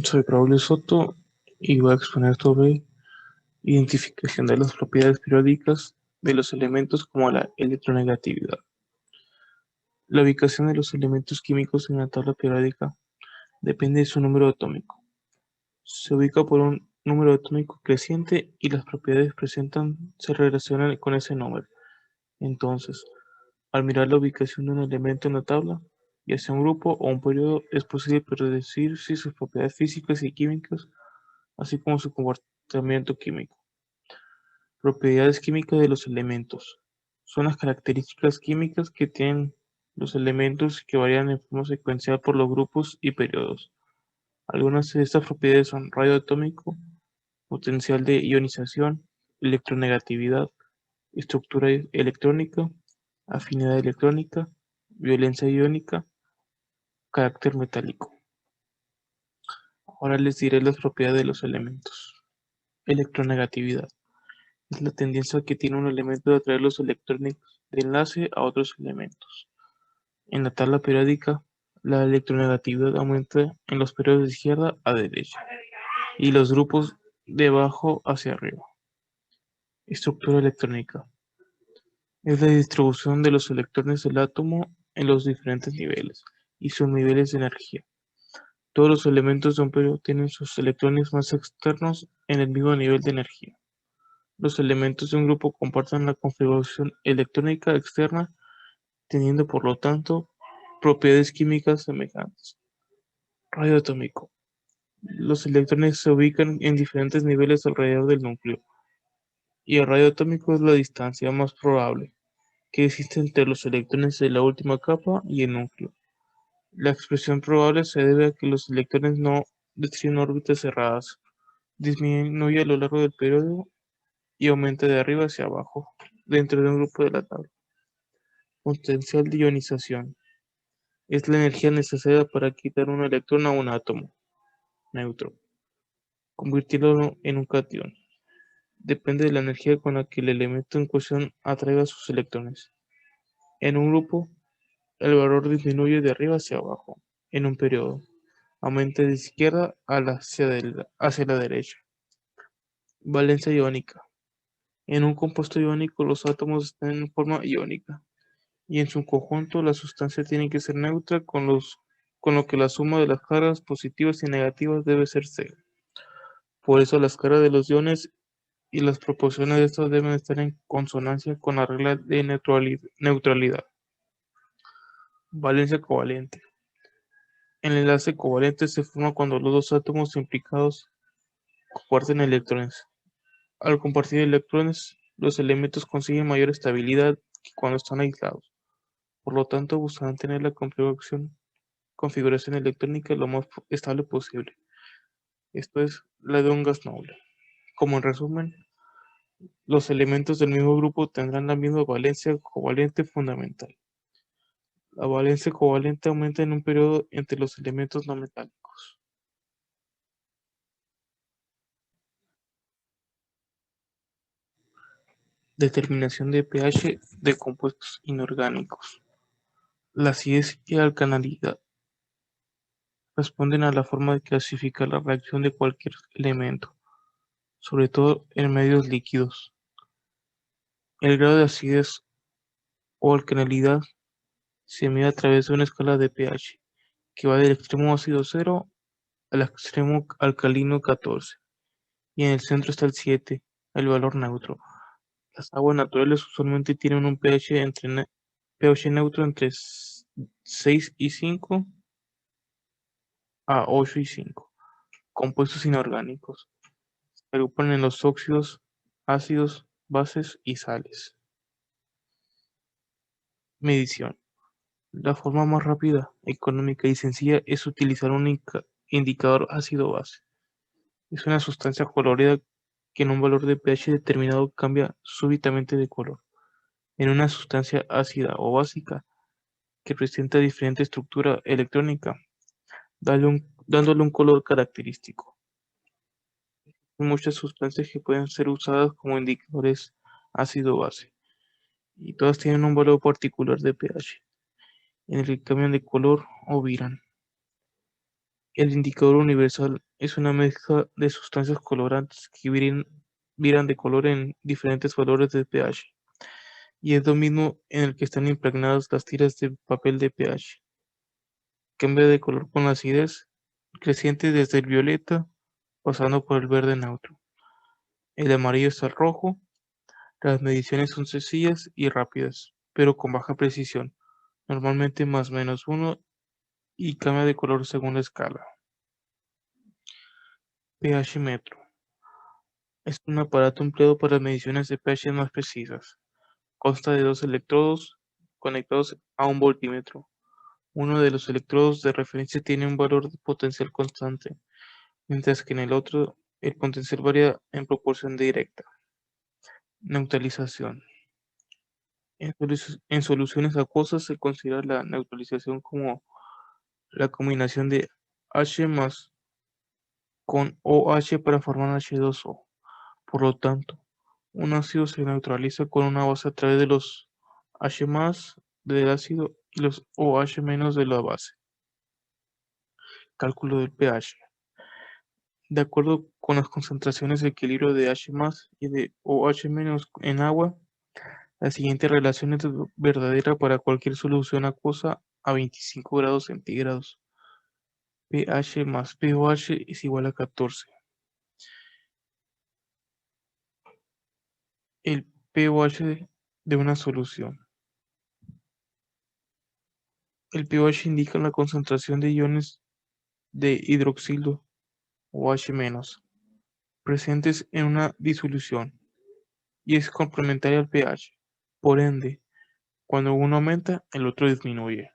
Soy Braulio Soto y voy a exponer sobre identificación de las propiedades periódicas de los elementos como la electronegatividad. La ubicación de los elementos químicos en la tabla periódica depende de su número atómico. Se ubica por un número atómico creciente y las propiedades presentan se relacionan con ese número. Entonces, al mirar la ubicación de un elemento en la tabla, ya sea un grupo o un periodo, es posible predecir si sus propiedades físicas y químicas, así como su comportamiento químico. Propiedades químicas de los elementos. Son las características químicas que tienen los elementos que varían en forma secuencial por los grupos y periodos. Algunas de estas propiedades son radio atómico, potencial de ionización, electronegatividad, estructura electrónica, afinidad electrónica, violencia iónica, carácter metálico. Ahora les diré las propiedades de los elementos. Electronegatividad. Es la tendencia que tiene un elemento de atraer los electrones de enlace a otros elementos. En la tabla periódica, la electronegatividad aumenta en los periodos de izquierda a derecha y los grupos de abajo hacia arriba. Estructura electrónica. Es la distribución de los electrones del átomo en los diferentes niveles y sus niveles de energía. Todos los elementos de un periodo tienen sus electrones más externos en el mismo nivel de energía. Los elementos de un grupo comparten la configuración electrónica externa, teniendo por lo tanto propiedades químicas semejantes. Radio atómico. Los electrones se ubican en diferentes niveles alrededor del núcleo, y el radio atómico es la distancia más probable que existe entre los electrones de la última capa y el núcleo. La expresión probable se debe a que los electrones no describen órbitas cerradas, disminuye a lo largo del periodo y aumenta de arriba hacia abajo, dentro de un grupo de la tabla. Potencial de ionización. Es la energía necesaria para quitar un electrón a un átomo neutro, convirtiéndolo en un catión. Depende de la energía con la que el elemento en cuestión atraiga sus electrones. En un grupo, el valor disminuye de arriba hacia abajo. En un periodo, aumenta de izquierda hacia la derecha. Valencia iónica. En un compuesto iónico, los átomos están en forma iónica, y en su conjunto la sustancia tiene que ser neutra, con lo que la suma de las cargas positivas y negativas debe ser cero. Por eso las cargas de los iones y las proporciones de estos deben estar en consonancia con la regla de neutralidad. Valencia covalente. El enlace covalente se forma cuando los dos átomos implicados comparten electrones. Al compartir electrones, los elementos consiguen mayor estabilidad que cuando están aislados. Por lo tanto, buscan tener la configuración electrónica lo más estable posible. Esto es la de un gas noble. Como en resumen, los elementos del mismo grupo tendrán la misma valencia covalente fundamental. La valencia covalente aumenta en un periodo entre los elementos no metálicos. Determinación de pH de compuestos inorgánicos. La acidez y alcalinidad responden a la forma de clasificar la reacción de cualquier elemento, sobre todo en medios líquidos. El grado de acidez o alcalinidad se mide a través de una escala de pH, que va del extremo ácido 0 al extremo alcalino 14, y en el centro está el 7, el valor neutro. Las aguas naturales usualmente tienen un pH neutro entre 6 y 5 a 8 y 5. Compuestos inorgánicos. Se agrupan en los óxidos, ácidos, bases y sales. Medición. La forma más rápida, económica y sencilla es utilizar un indicador ácido-base. Es una sustancia colorida que en un valor de pH determinado cambia súbitamente de color. En una sustancia ácida o básica que presenta diferente estructura electrónica, dándole un color característico. Hay muchas sustancias que pueden ser usadas como indicadores ácido-base, y todas tienen un valor particular de pH, en el que cambian de color o viran. El indicador universal es una mezcla de sustancias colorantes que viran de color en diferentes valores de pH, y es lo mismo en el que están impregnadas las tiras de papel de pH. Cambia de color con la acidez, creciente desde el violeta, pasando por el verde neutro. El amarillo hasta el rojo. Las mediciones son sencillas y rápidas, pero con baja precisión, normalmente más menos 1, y cambia de color según la escala. pH metro. Es un aparato empleado para mediciones de pH más precisas. Consta de dos electrodos conectados a un voltímetro. Uno de los electrodos de referencia tiene un valor de potencial constante, mientras que en el otro el potencial varía en proporción directa. Neutralización. En soluciones acuosas se considera la neutralización como la combinación de H más con OH para formar H2O. Por lo tanto, un ácido se neutraliza con una base a través de los H más del ácido y los OH menos de la base. Cálculo del pH. De acuerdo con las concentraciones de equilibrio de H más y de OH menos en agua, la siguiente relación es verdadera para cualquier solución acuosa a 25 grados centígrados. pH más pOH es igual a 14. El pOH de una solución. El pOH indica la concentración de iones de hidroxilo o H-, presentes en una disolución, y es complementario al pH. Por ende, cuando uno aumenta, el otro disminuye.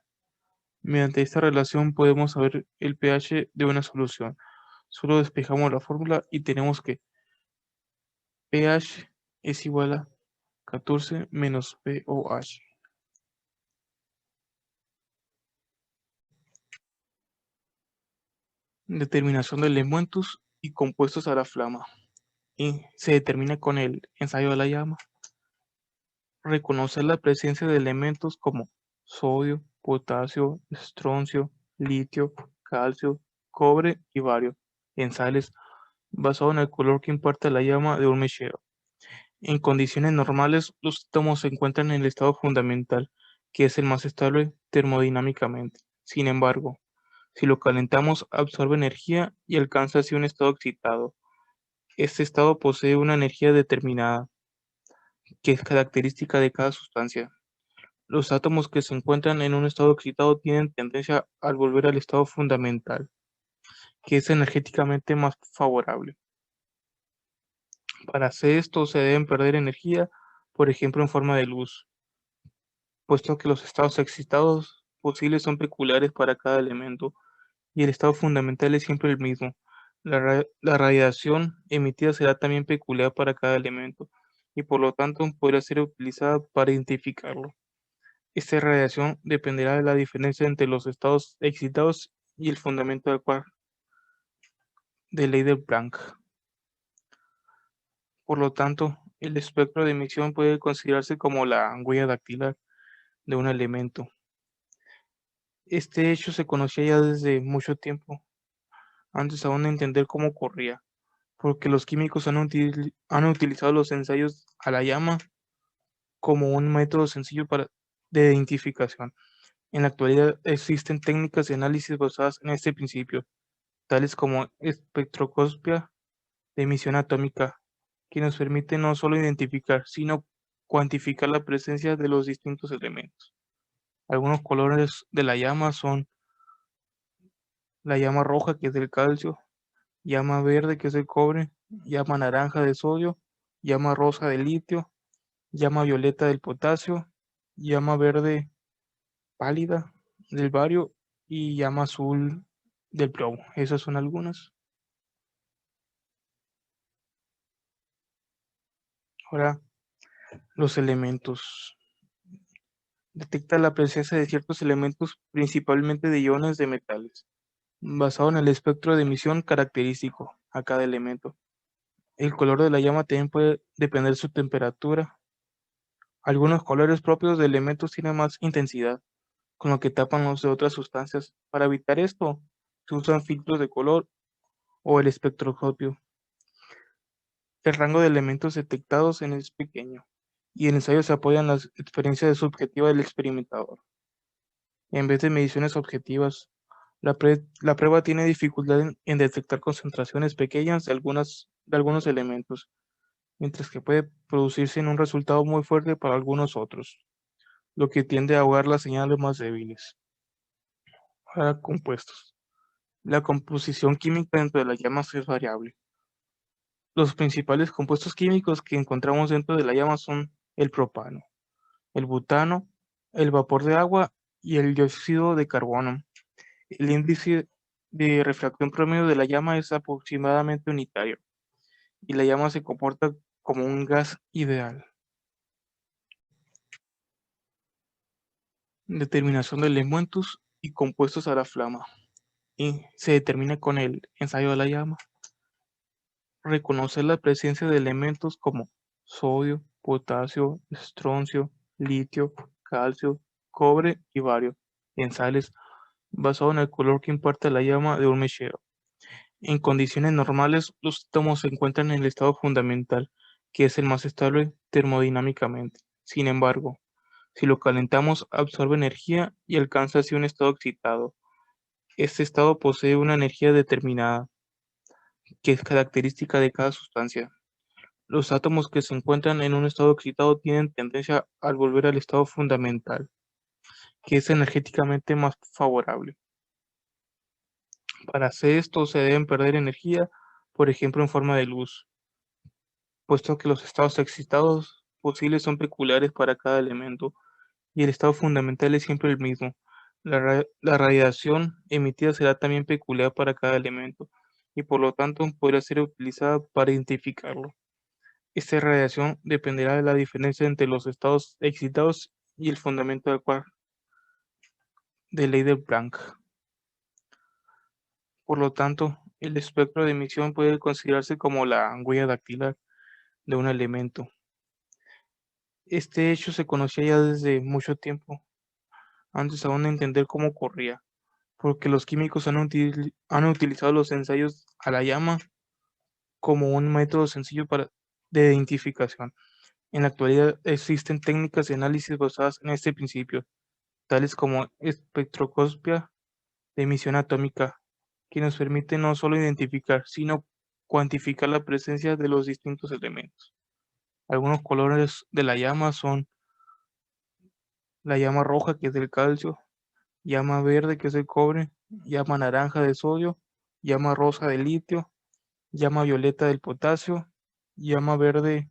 Mediante esta relación podemos saber el pH de una solución. Solo despejamos la fórmula y tenemos que pH es igual a 14 menos pOH. Determinación de elementos y compuestos a la flama. Y se determina con el ensayo de la llama. Reconocer la presencia de elementos como sodio, potasio, estroncio, litio, calcio, cobre y bario en sales, basado en el color que imparte la llama de un mechero. En condiciones normales, los átomos se encuentran en el estado fundamental, que es el más estable termodinámicamente. Sin embargo, si lo calentamos, absorbe energía y alcanza así un estado excitado. Este estado posee una energía determinada, que es característica de cada sustancia. Los átomos que se encuentran en un estado excitado tienen tendencia al volver al estado fundamental, que es energéticamente más favorable. Para hacer esto se deben perder energía, por ejemplo en forma de luz, puesto que los estados excitados posibles son peculiares para cada elemento y el estado fundamental es siempre el mismo. La radiación emitida será también peculiar para cada elemento y por lo tanto podrá ser utilizada para identificarlo. Esta radiación dependerá de la diferencia entre los estados excitados y el fundamento del cual de ley de Planck. Por lo tanto, el espectro de emisión puede considerarse como la huella dactilar de un elemento. Este hecho se conocía ya desde mucho tiempo, antes aún de entender cómo ocurría, porque los químicos han utilizado los ensayos a la llama como un método sencillo de identificación. En la actualidad existen técnicas de análisis basadas en este principio, tales como espectroscopia de emisión atómica, que nos permite no solo identificar, sino cuantificar la presencia de los distintos elementos. Algunos colores de la llama son la llama roja, que es del calcio, llama verde, que es del cobre, llama naranja de sodio, llama rosa del litio, llama violeta del potasio, llama verde pálida del bario y llama azul del plomo. Esas son algunas. Ahora, los elementos. Detecta la presencia de ciertos elementos, principalmente de iones de metales, basado en el espectro de emisión característico a cada elemento. El color de la llama también puede depender de su temperatura. Algunos colores propios de elementos tienen más intensidad, con lo que tapan los de otras sustancias. Para evitar esto, se usan filtros de color o el espectroscopio. El rango de elementos detectados es pequeño, y el ensayo se apoya en la experiencia subjetiva del experimentador. En vez de mediciones objetivas, la prueba tiene dificultad en detectar concentraciones pequeñas de algunos elementos, mientras que puede producirse en un resultado muy fuerte para algunos otros, lo que tiende a ahogar las señales más débiles. Ahora, compuestos. La composición química dentro de las llamas es variable. Los principales compuestos químicos que encontramos dentro de la llama son el propano, el butano, el vapor de agua y el dióxido de carbono. El índice de refracción promedio de la llama es aproximadamente unitario, y la llama se comporta como un gas ideal. Determinación de elementos y compuestos a la flama. Y se determina con el ensayo de la llama. Reconocer la presencia de elementos como sodio, potasio, estroncio, litio, calcio, cobre y bario en sales, basado en el color que imparte la llama de un mechero. En condiciones normales, los átomos se encuentran en el estado fundamental, que es el más estable termodinámicamente. Sin embargo, si lo calentamos, absorbe energía y alcanza así un estado excitado. Este estado posee una energía determinada, que es característica de cada sustancia. Los átomos que se encuentran en un estado excitado tienen tendencia al volver al estado fundamental, que es energéticamente más favorable. Para hacer esto se deben perder energía, por ejemplo en forma de luz, puesto que los estados excitados posibles son peculiares para cada elemento, y el estado fundamental es siempre el mismo. La radiación emitida será también peculiar para cada elemento, y por lo tanto podrá ser utilizada para identificarlo. Esta radiación dependerá de la diferencia entre los estados excitados y el fundamento del cual de ley de Planck. Por lo tanto, el espectro de emisión puede considerarse como la huella dactilar de un elemento. Este hecho se conocía ya desde mucho tiempo, antes aún de entender cómo ocurría, porque los químicos han utilizado los ensayos a la llama como un método sencillo de identificación. En la actualidad existen técnicas de análisis basadas en este principio, tales como espectroscopia de emisión atómica, que nos permite no solo identificar, sino cuantificar la presencia de los distintos elementos. Algunos colores de la llama son la llama roja, que es del calcio, llama verde, que es el cobre, llama naranja de sodio, llama rosa del litio, llama violeta del potasio, llama verde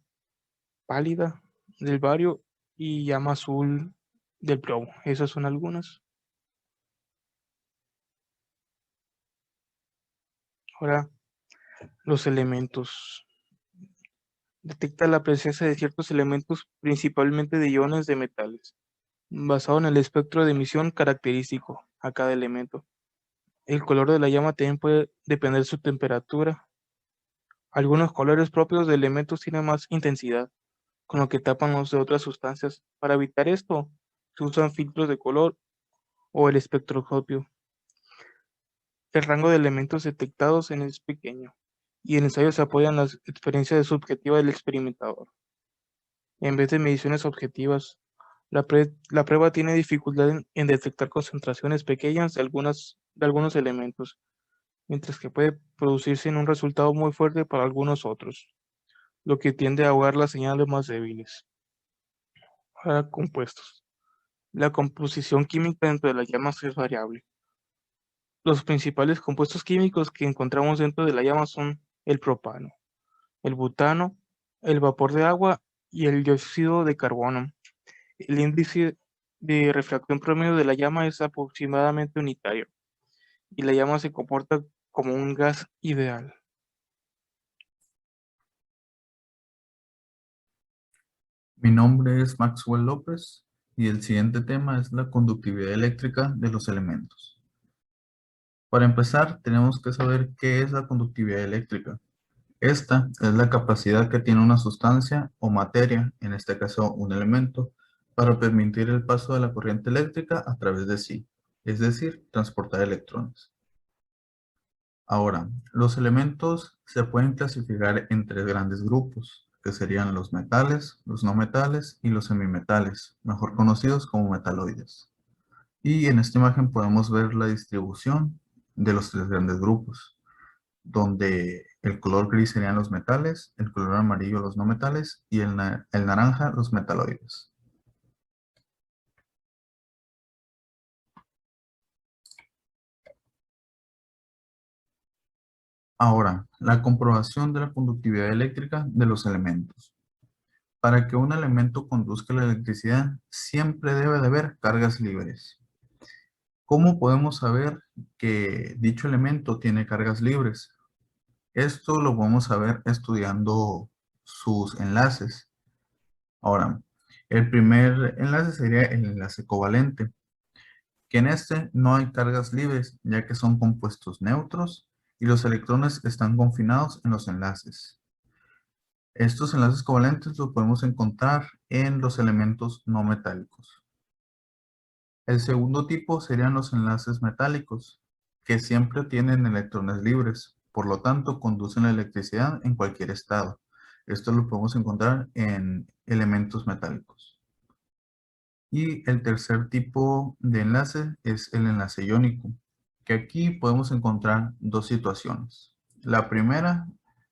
pálida del bario y llama azul del plomo. Esas son algunas. Ahora, los elementos. Detecta la presencia de ciertos elementos, principalmente de iones de metales, basado en el espectro de emisión característico a cada elemento. El color de la llama también puede depender de su temperatura. Algunos colores propios de elementos tienen más intensidad, con lo que tapan los de otras sustancias. Para evitar esto, se usan filtros de color o el espectroscopio. El rango de elementos detectados es pequeño, y el ensayo se apoya en la experiencia subjetiva del experimentador. En vez de mediciones objetivas, la prueba tiene dificultad en detectar concentraciones pequeñas de algunos elementos, mientras que puede producirse en un resultado muy fuerte para algunos otros, lo que tiende a ahogar las señales más débiles. Ahora, compuestos. La composición química dentro de las llamas es variable. Los principales compuestos químicos que encontramos dentro de la llama son el propano, el butano, el vapor de agua y el dióxido de carbono. El índice de refracción promedio de la llama es aproximadamente unitario, y la llama se comporta como un gas ideal. Mi nombre es Maxwell López y el siguiente tema es la conductividad eléctrica de los elementos. Para empezar, tenemos que saber qué es la conductividad eléctrica. Esta es la capacidad que tiene una sustancia o materia, en este caso un elemento, para permitir el paso de la corriente eléctrica a través de sí, es decir, transportar electrones. Ahora, los elementos se pueden clasificar en tres grandes grupos, que serían los metales, los no metales y los semimetales, mejor conocidos como metaloides. Y en esta imagen podemos ver la distribución de los tres grandes grupos, donde el color gris serían los metales, el color amarillo los no metales y el naranja los metaloides. Ahora, la comprobación de la conductividad eléctrica de los elementos. Para que un elemento conduzca la electricidad, siempre debe de haber cargas libres. ¿Cómo podemos saber que dicho elemento tiene cargas libres? Esto lo podemos saber estudiando sus enlaces. Ahora, el primer enlace sería el enlace covalente, que en este no hay cargas libres, ya que son compuestos neutros y los electrones están confinados en los enlaces. Estos enlaces covalentes los podemos encontrar en los elementos no metálicos. El segundo tipo serían los enlaces metálicos, que siempre tienen electrones libres, por lo tanto conducen la electricidad en cualquier estado. Esto lo podemos encontrar en elementos metálicos. Y el tercer tipo de enlace es el enlace iónico, que aquí podemos encontrar dos situaciones. La primera,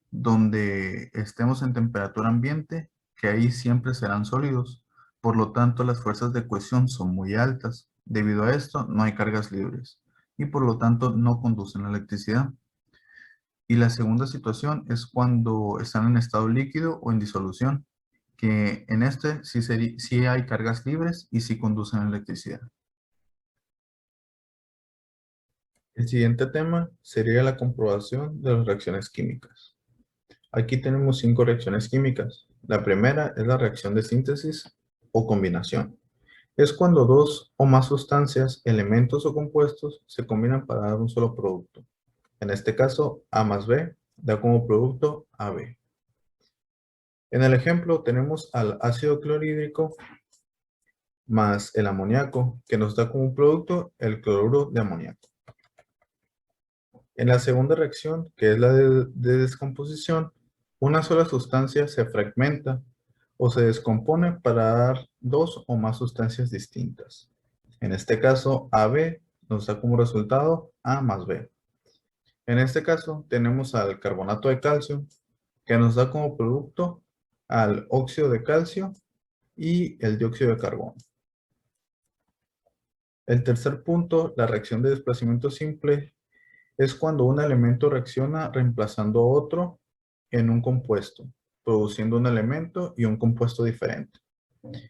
donde estemos en temperatura ambiente, que ahí siempre serán sólidos, por lo tanto las fuerzas de cohesión son muy altas. Debido a esto no hay cargas libres y por lo tanto no conducen la electricidad. Y la segunda situación es cuando están en estado líquido o en disolución, que en este sí hay cargas libres y sí conducen a electricidad. El siguiente tema sería la comprobación de las reacciones químicas. Aquí tenemos 5 reacciones químicas. La primera es la reacción de síntesis o combinación. Es cuando dos o más sustancias, elementos o compuestos se combinan para dar un solo producto. En este caso, A más B da como producto AB. En el ejemplo tenemos al ácido clorhídrico más el amoníaco, que nos da como producto el cloruro de amoníaco. En la segunda reacción, que es la de descomposición, una sola sustancia se fragmenta o se descompone para dar dos o más sustancias distintas. En este caso, AB nos da como resultado A más B. En este caso, tenemos al carbonato de calcio, que nos da como producto al óxido de calcio y el dióxido de carbono. El tercer punto, la reacción de desplazamiento simple, es cuando un elemento reacciona reemplazando a otro en un compuesto, produciendo un elemento y un compuesto diferente.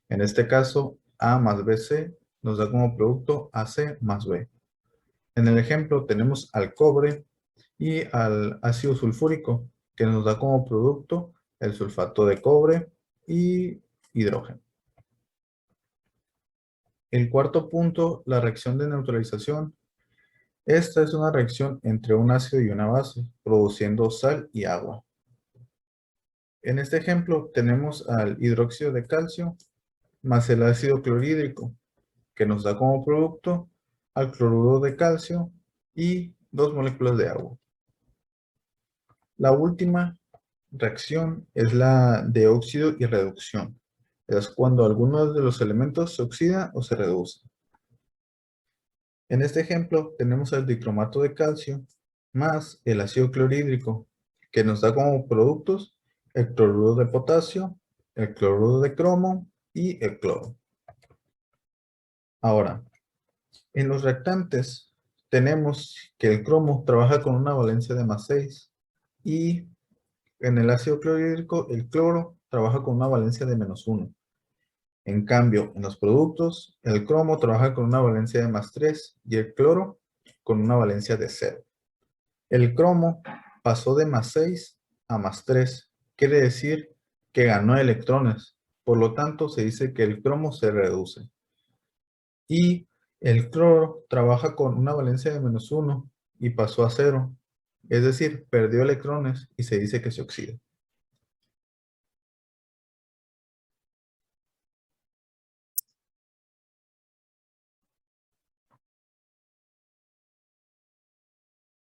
En este caso, A más BC nos da como producto AC más B. En el ejemplo tenemos al cobre y al ácido sulfúrico, que nos da como producto el sulfato de cobre y hidrógeno. El cuarto punto, la reacción de neutralización. Esta es una reacción entre un ácido y una base, produciendo sal y agua. En este ejemplo tenemos al hidróxido de calcio más el ácido clorhídrico, que nos da como producto al cloruro de calcio y 2 moléculas de agua. La última reacción es la de óxido y reducción. Es cuando alguno de los elementos se oxida o se reduce. En este ejemplo tenemos el dicromato de calcio más el ácido clorhídrico, que nos da como productos el cloruro de potasio, el cloruro de cromo y el cloro. Ahora, en los reactantes tenemos que el cromo trabaja con una valencia de +6 y en el ácido clorhídrico el cloro trabaja con una valencia de -1. En cambio, en los productos, el cromo trabaja con una valencia de +3 y el cloro con una valencia de 0. El cromo pasó de +6 a +3. Quiere decir que ganó electrones. Por lo tanto, se dice que el cromo se reduce. Y el cloro trabaja con una valencia de -1 y pasó a 0. Es decir, perdió electrones y se dice que se oxida.